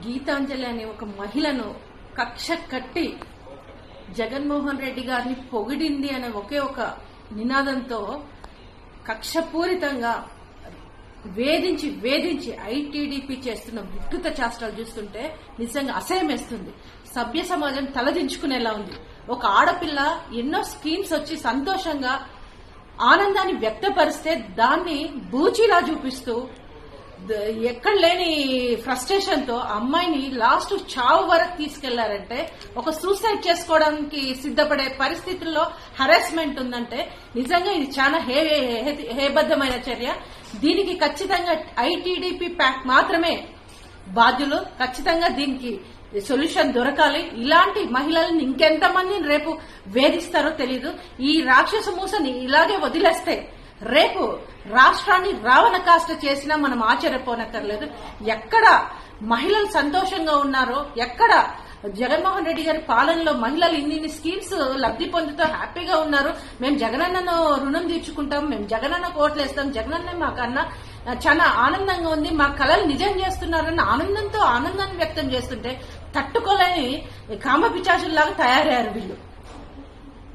గీతాంజలి అనే ఒక మహిళను కక్ష కట్టి జగన్మోహన్ రెడ్డి గారిని పొగిడింది అనే ఒకే ఒక నినాదంతో కక్షపూరితంగా వేధించి ఐటీడీపీ చేస్తున్న వికృత చేష్టలు చూస్తుంటే నిజంగా అసహ్యమేస్తుంది. సభ్య సమాజం తలదించుకునేలా ఉంది. ఒక ఆడపిల్ల ఎన్నో స్కీమ్స్ వచ్చి సంతోషంగా ఆనందాన్ని వ్యక్తపరిస్తే దాన్ని బూచిలా చూపిస్తూ ఎక్కడ లేని ఫ్రస్ట్రేషన్ తో అమ్మాయిని లాస్ట్ చావు వరకు తీసుకెళ్లారంటే, ఒక సూసైడ్ చేసుకోవడానికి సిద్ధపడే పరిస్థితుల్లో హెరాస్మెంట్ ఉందంటే నిజంగా ఇది చాలా హేబద్ధమైన చర్య. దీనికి ఖచ్చితంగా ఐటీడీపీ ప్యాక్ మాత్రమే బాధ్యులు. ఖచ్చితంగా దీనికి సొల్యూషన్ దొరకాలి. ఇలాంటి మహిళలను ఇంకెంతమందిని రేపు వేధిస్తారో తెలీదు. ఈ రాక్షస మూసని ఇలాగే వదిలేస్తే రేపు రాష్ట్రాన్ని రావణ కాష్ట చేసినా మనం ఆశ్చర్యపోనక్కర్లేదు. ఎక్కడ మహిళలు సంతోషంగా ఉన్నారో, ఎక్కడ జగన్మోహన్ రెడ్డి గారి పాలనలో మహిళలు ఇన్ని స్కీమ్స్ లబ్ధి పొందుతూ హ్యాపీగా ఉన్నారు, మేము జగనన్నను రుణం తీర్చుకుంటాం, మేము జగనన్న కోట్లేస్తాం, జగనన్న మాకన్నా చాలా ఆనందంగా ఉంది, మా కళలు నిజం చేస్తున్నారన్న ఆనందాన్ని వ్యక్తం చేస్తుంటే తట్టుకోలేని కామపిచాచుల్లాగా తయారయ్యారు వీళ్ళు.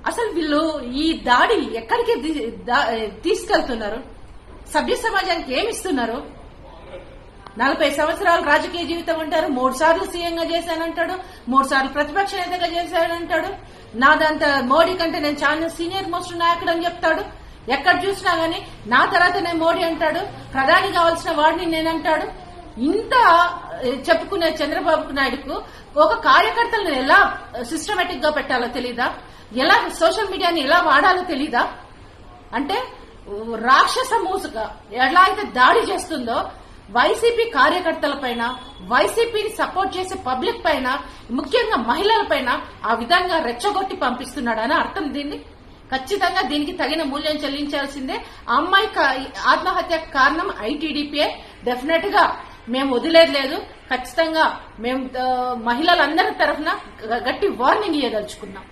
అసలు వీళ్ళు ఈ దాడి ఎక్కడికి తీసుకెళ్తున్నారు? సభ్య సమాజానికి ఏమిస్తున్నారు? 40 సంవత్సరాలు రాజకీయ జీవితం అంటారు, 3 సార్లు సీఎంగా చేశానంటాడు, 3 సార్లు ప్రతిపక్ష నేతగా చేశానంటాడు, నాదంతా మోడీ కంటే నేను చాలా సీనియర్ మోస్ట్ నాయకుడు అని చెప్తాడు. ఎక్కడ చూసినా గానీ నా తర్వాత నేను మోడీ అంటాడు, ప్రధాని కావాల్సిన వాడిని నేనంటాడు. ఇంత చెప్పుకునే చంద్రబాబు నాయుడుకు ఒక కార్యకర్తలను ఎలా సిస్టమేటిక్ గా పెట్టాలో తెలీదా? ఎలా సోషల్ మీడియాని ఎలా వాడాలో తెలీదా? అంటే రాక్షస మూసగా ఎలా అయితే దాడి చేస్తుందో వైసీపీ కార్యకర్తల పైన, వైసీపీని సపోర్ట్ చేసే పబ్లిక్ పైన, ముఖ్యంగా మహిళల పైన ఆ విధంగా రెచ్చగొట్టి పంపిస్తున్నాడని అర్థం. ఖచ్చితంగా దీనికి తగిన మూల్యం చెల్లించాల్సిందే. ఆ అమ్మాయి ఆత్మహత్య కారణం ఐటీడీపీఏ. డెఫినెట్ గా మేము వదిలేదు లేదు. ఖచ్చితంగా మేము మహిళలందరి తరఫున గట్టి వార్నింగ్ ఇవ్వదలుచుకున్నాం.